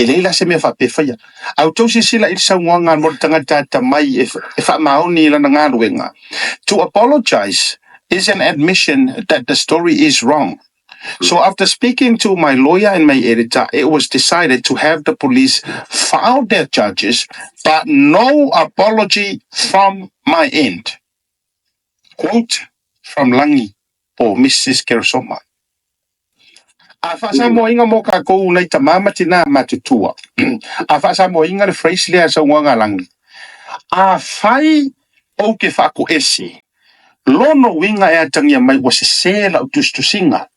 leila se me fa pe fa ya au to si sila il sawanga mo tanga tata mai e fa maoni la nga ruenga to apologize is an admission that the story is wrong. So after speaking to my lawyer and my editor, it was decided to have the police file their charges, but no apology from my end. Quote from Langi or Mrs. Kersoma. Afasa mo inga mo ka ko unay tamama tina matutua. Afasa mo inga le phrase le sa wanga Langi. A fai o ke fa ko esi. Lono winga e atangia mai was se la utustusinga.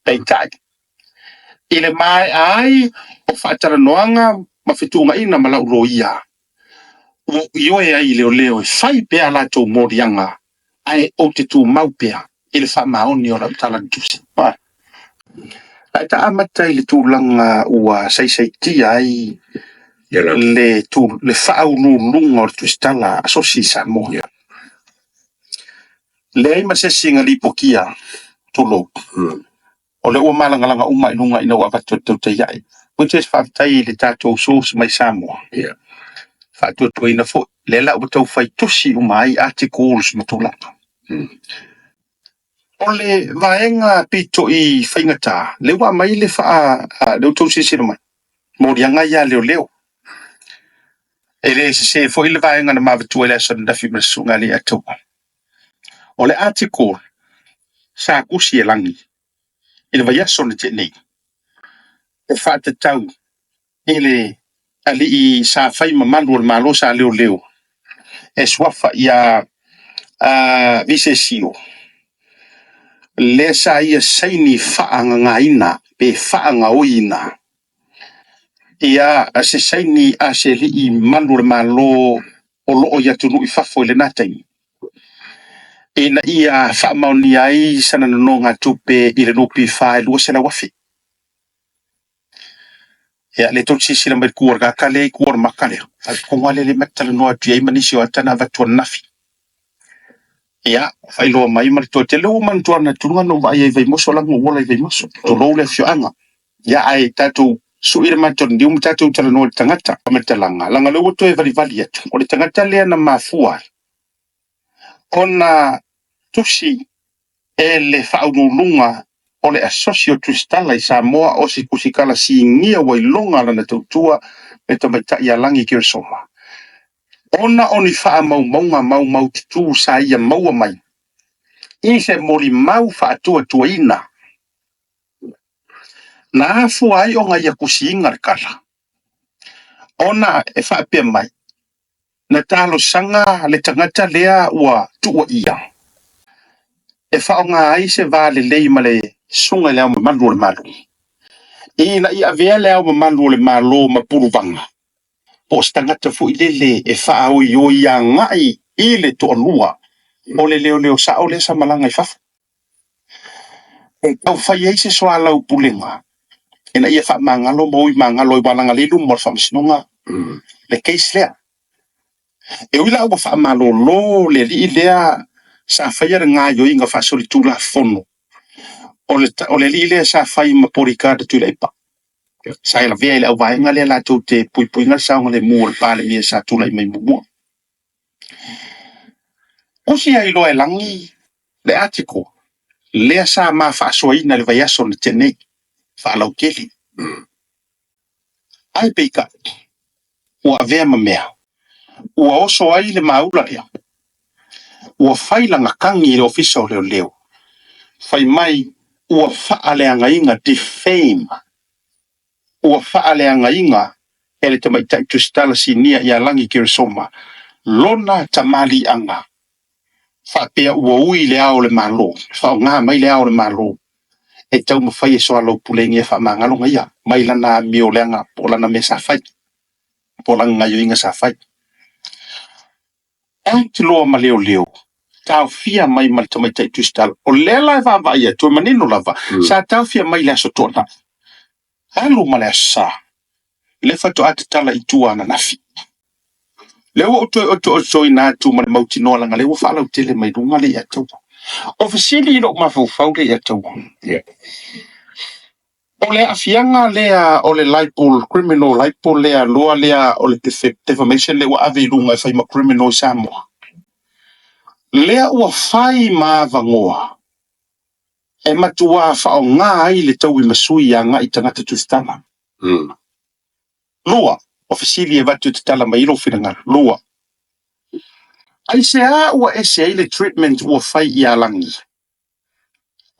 Peitai. Ile mai ai o fatara noanga mafitunga ina malau roia. O ioe ai leo fai pe ala to morianga ai o te tu maupea ile fa maoni o la tala tusi. Ai ta amata ile tu langa ua sai tia ai le tu le fa unu lunga o tu stala asosi sa mo. Le ai ma se singa lipokia tu lo. O le ua malanga uma inunga ina wa fatu te iai. Which is fa tai le tato sos mai Samoa. Fatu tu ina fo le la o tau fai tusi umai articles matulanga. O le vaenga pito i whaingata, le wa mai le wha leo tau sisira mai. Morianga ia leo. E le se fo i le vaenga na mawatua le asan dafi masunga le atua. O le article, sa kusi e langi, i le vaiaso na te nei. E wha te tau, i le ali i sa whai mamalu al malo sa leo. E swafa ia vise sio. Le sa ia saini whaanga ngaina, pe whaanga oina. Ia se saini a se li i malu le malo o loo ia tunu i whafo le natai. E na ia whaamauni ai sana no ngā tupe i le nopi whae lua se la wafi. Ia le tōt sisi la mai kuar kakale, kuar makale. Ai kongale le metala noa tu ia manisi o atana vatua nafi. Ia, whailoa mai maritoa te leo mantua na tunga no vai vai moso lango wola vai moso. To lo le fioanga. Ia ai tatu su ira maton di tatu tala no tangata pametalanga. Langa leo to e vali atu. O le tangata lea na mafua. Ona tusi e le whaunulunga o le asosio tustala i Samoa o si kusikala si ngia wailonga lana tautua me tamaita ia langi Kersoma. Ona oni wha mau titu sa ia maua mai. I se mori mau wha tua ina. Na afu ai o ngai akusi ingar kala. Ona e wha pia mai. Na talo sanga le tangata lea ua tua ia. E wha o ngā ai se vale lei ma le sunga lea ma malu le malu. I na ia vea lea ma malu le malo ma puruvanga. O stangata fu ilele e wha au i o ia ngai i le toa lua. O le leo sa o le sa malanga i fafa. E tau whai eise soa lau pulenga. E na ia wha mangalo mo i mangalo i walanga lilu mo wha masinonga. Le keis lea. E uila ua wha malo lo le li lea sa whaiara ngā yo inga wha sori tūla fono. O le li lea sa whai ma porikada tūla ipa. Sa ela vea ila au vaenga lea la tau te pui ngal saunga le mua le pale ia sa tūla i mai mua. Osi ai loa e langi le article. Lea sa ma wha soina le vaiaso na tenei. Wha lau keli. Ai peika. Ua vea ma mea. Ua oso ai le maula lea. Ua whailanga kangi le ofisa o leo. Whai mai ua whaalea inga defame. Ua whaalea inga ele te mai taitu stala si nia ia langi Kersoma. Lona tamali anga. Whapea ua ui le ao le malo. Whao ngā mai le ao le malo. E tau mawhai e soa lau pulengi e wha mangalonga ia. Mai lana mio leanga po lana me sa whai. Po langa ngayo inga sa whai. E te loa ma leo. Tau fia mai mal tamai taitu stala. O lela e vava ia. Tua manino lava. Sa tau fia mai le aso tona. Halu ma le aso sa. Le whato ate tala i tua na nafi. Leo o ina tu ma le mauti noa langa. Leo wha lau tele mai runga le ia tau. Ofisili ino mafau le ia tau. O le afianga lea o le libel, criminal libel lea loa lea o le defamation le ua ave lunga fai ma criminal Samoa. Lea ua fai ma vangoa. E matua whao ngā ai le tau I masui a ngā I tangata tustana. Lua, ofisili e vatu tutala ma ilo whiranga, lua. Ai se a ua ese ai le treatment ua fai I a langi.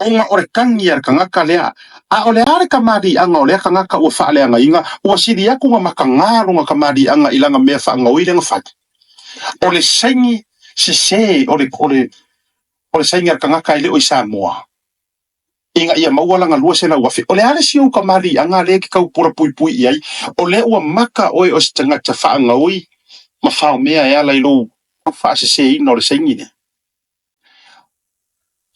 Onga ore kangi ar kangaka lea. A ole are kamari anga ole kangaka ua wha lea inga, ua siri aku nga makangaro nga kamari anga ilanga mea wha anga oile nga whati. Ole saingi se ole saingi ar kangaka ile o Samoa. Inga ia maua langa lua sena ua whi. Ole are si au kamari anga lea ki kau pura pui pui iai. Ole ua maka oi o si tangata wha anga oi. Ma whao mea ea lai lo. Wha se ina ole saingi ne.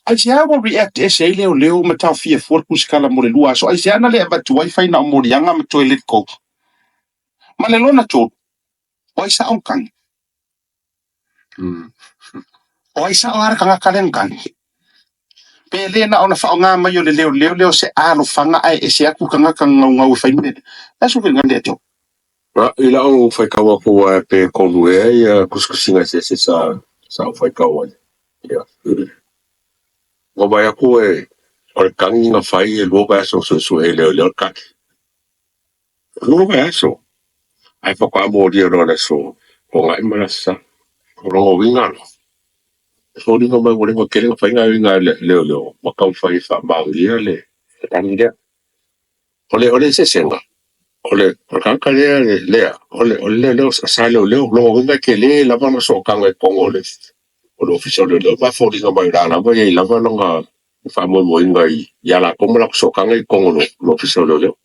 Ai se awa react e se leo ma tau fia fuarkus kala mo le lua. So ai se ana le ava tu wifi na o mori anga ma toilet ko. Ma le lona tō. O ai sa on kan. O ai sa o ara kanga kalen kan. Pe le na ona whao ngā mai o le leo se alo whanga ai e se aku kanga ngau whai mene. Asu ke ngande ato. Ila o whai kawa kua pe konu e ia kuskusinga se sa whai kawa. Ia. Ngā mai aku e o le kangi ngā whai e lua kai aso so e leo kaki. Lua kai aso. Ai whaka amori e rona so. Ko ngai marasa. Ko rongo winga no. So ringa mai ngore ngā kere ngā whai ngā winga leo. Makau whai wha maungia le. Tangi rea. Ole se senga. Ole kaka lea. Ole leo sa leo. Longo winga ke le lava na so kanga e kongo le. Ole official leo. Ma fo ringa mai rana. Ma yei lava longa. Fa mo inga I ala kongo la so kanga I kongo no official leo.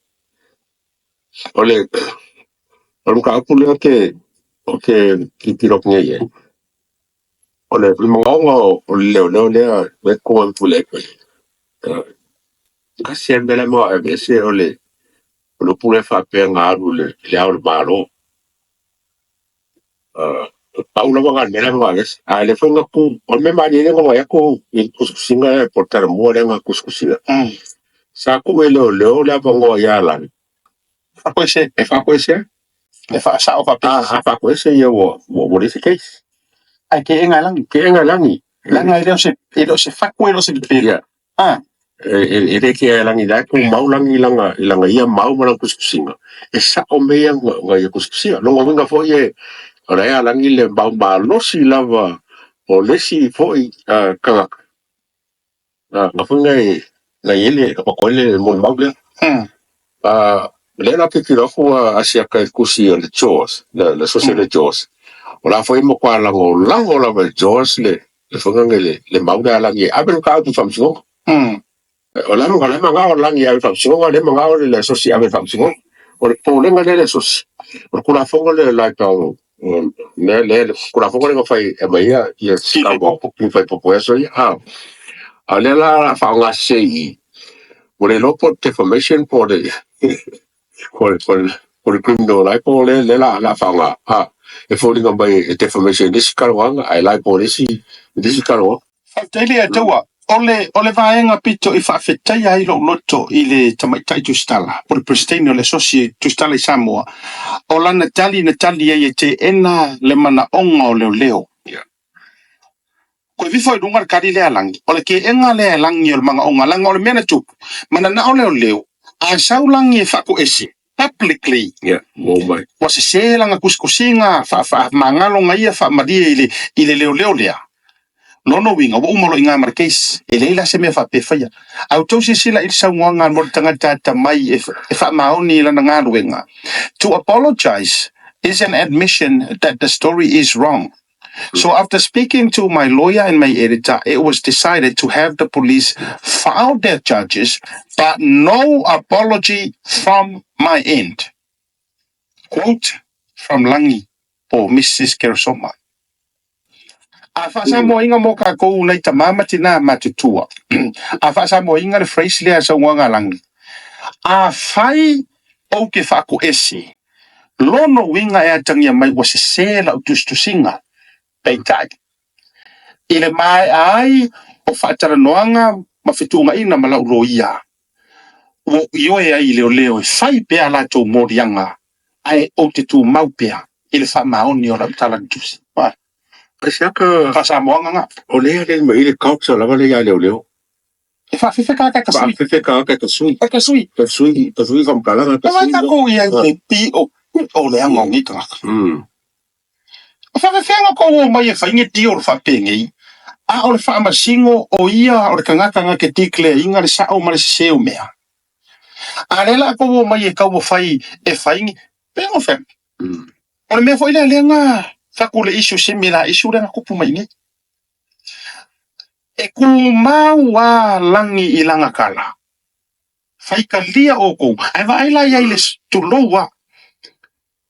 Ole ka apu leo ke ki pirok nye ye. Ole mga o leo lea me ko an pule ko. Ka siembe la mo e se ole pule fa pe nga aru le au baro. Paula mga nela mga ges. Le fo nga ku on me mani le nga ko kuskusinga portar mo le nga kuskusinga. Sa ku leo la bango ya lan. Fa ko se e fa sa o fa pe. Fa ko se ye wo le case. Ai ke enga langi. Langa ilo se fakwe ilo se pira. Ele ke langi da ko mau langi langa ia mau malang kuskusinga. E sa o me nga ia kuskusinga. Longo winga fo ye ora ia langi le ba losi lava o lesi fo ka nga funga na ele ko ele mo mau le. Le la ke kira fo asia ka kusi le chos le social chos. Ora foi mo kwa lango la ba chos le funga le mau da langi abel ka tu famso. Ola mo kala manga langi ya famso le manga le social ave famso. Or po le ngale le sos. Or kula fongo le la ka le kula fongo le fai e mai ya ka bo ki fai po eso ya. Ale la fa nga sei. Ore lo po defamation po le por criminal lai po le la fa nga. E fo linga mai defamation this kalwanga ai lai po this kalwa. Tele atawa. Ole vaenga pito I whawhetai ai lo loto I le tamaitai tustala. Por prestene le sosi tustala I Samoa. O la natali ai te ena le mana onga o leo. Ko vifo I dungar kari le alangi. Ole ke enga le alangi o le mga onga. Langa ole mena tupu. Mana na o leo. A sau langi e whako esi. Publicly. Wa se langa kuskusinga. Mangalo nga ia whamadia I le leo lea. Nono winga wa umalo inga markes elela se me fa pe fa ya auto si sila il sawanga mo tanga tata mai e fa maoni la nga wenga to apologize is an admission that the story is wrong. So after speaking to my lawyer and my editor, it was decided to have the police file their charges, but no apology from my end. Quote from Langi or Mrs. Kersoma. A whasa mo inga mo ka kou nei ta mama tina matutua. A whasa mo inga le phrase lea sa wanga langi. A whai o ke whako esi. Lono winga e atangia mai wa se sela utustusinga. Peitai. Ile mai ai o whaatara noanga mawhitunga ina malau roia. io e ai leo e fai pe ala to morianga ai o te tu mau pea ile fa maoni o la tala tusi pa Siaka fa sa moanga o le le mai le culture la le ya leo. e fa fe ka ka Ba sui fe ka sui. ka sui Ka sui kam kala ka ma sui. ta ko ia te pi o le angongi ka fa fe nga ko mai e fa inge ti o fa pengi a o le fa masingo o ia o le kangaka nga ke tikle inga le sa o ma le se o mea a le la ko mai e ka o fai e faingi pengo fe o le me foi le nga fa ko le isu simila isu le kupu mai ni e ku mau a langi i langa kala fai ka lia o ko ai vai la ia ile tu loa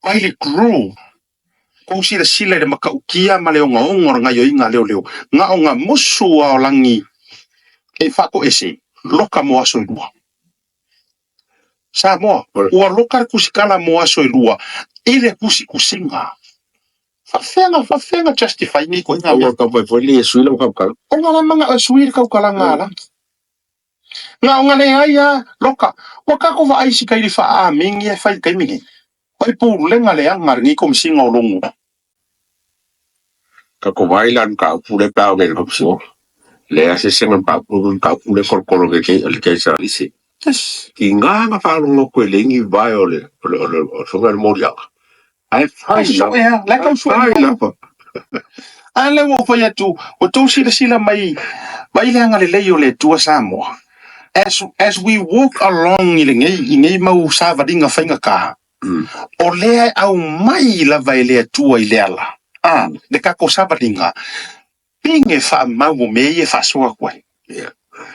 ai le grow ko si le sila le maka ukia ma le onga ongor nga yo inga leo nga onga musu o langi e fa ko ese loka mo aso lua sa mo o loka kusikala mo aso lua ile kusinga fa fenga justify ni ko nga Ka pa foi le sui la kam kala. o nga manga suir ka kala ngala nga onga le ai loka o ka ko va ai si kai fa a mingi e fai kai mingi pai pu le nga le anga ni kom singa o longu Ka ko vai lan ka pu le pa me ko so. Le ase sengan pa pu ka pu le kor kor ke sa isi. yes Ki nga fa lo ko le ngi vai o le so ngal mo ya. Ai fai so la. la ka so Fai la pa. ale wo fa ya tu o to sila mai le anga le o le tua samo as we walk along i ngai mau sa vadinga fainga ka o le au mai la vai le tua i le ala de ka ko sa vadinga pinge fa mau me e fa so kwa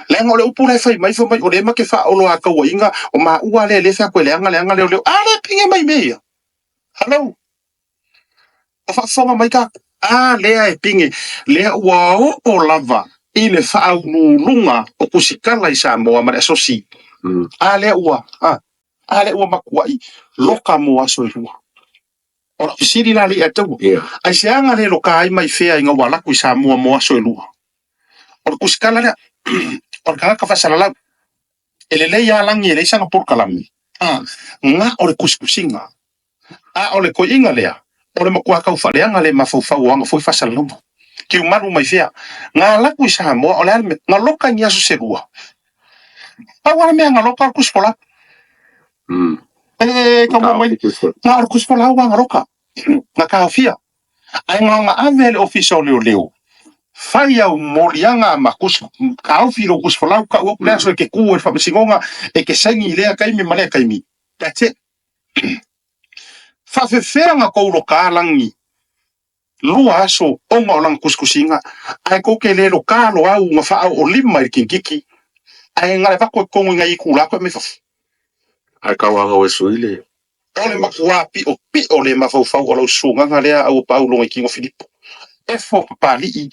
le ngole upule fai mai fo mai o le ma ke fa o lo aka wa inga o ma ua le fa ko le anga le ale pinge mai me hello o fa fonga mai ka le ai pinge le wa o lava ile fa au lunga o kusikala i sa mo ma sosi ale ua makuai loka mo aso i lua ora fisiri la li atu ai se anga le loka ai mai fea inga wala ku sa mo aso i lua ora kusikala le ora kanga ka fasala la ele le ya langi ele sanga por kalami nga ora kuskusinga ora ko inga lea ora makua ka fa le anga le mafau anga foi fasala lo ki umaru mai fea nga la ku sa mo ora nga loka ni aso se lua awara me nga loka kuspola kamu mai nga kuspola wa nga loka nga ka fia ai nga avele official leo fai au morianga makus ka filo kuspola ka o le so ke ku fa singonga e ke sangi le kai mi male kai mi that's it fa fe nga ko lo ka langi lua aso o nga lang kuskusinga ai ko ke le lo ka lo au nga fa o lima kiki ai nga le fa ko nga i kula ko me fa Ai ka wa o suile. ole makua pi o le mafau o lo sunga nga le au paulo ngi kingo Filipo e fo pali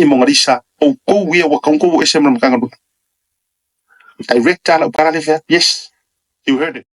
mo ngarisa o ko wi o ko ese mo kanga du director la para le yes you heard it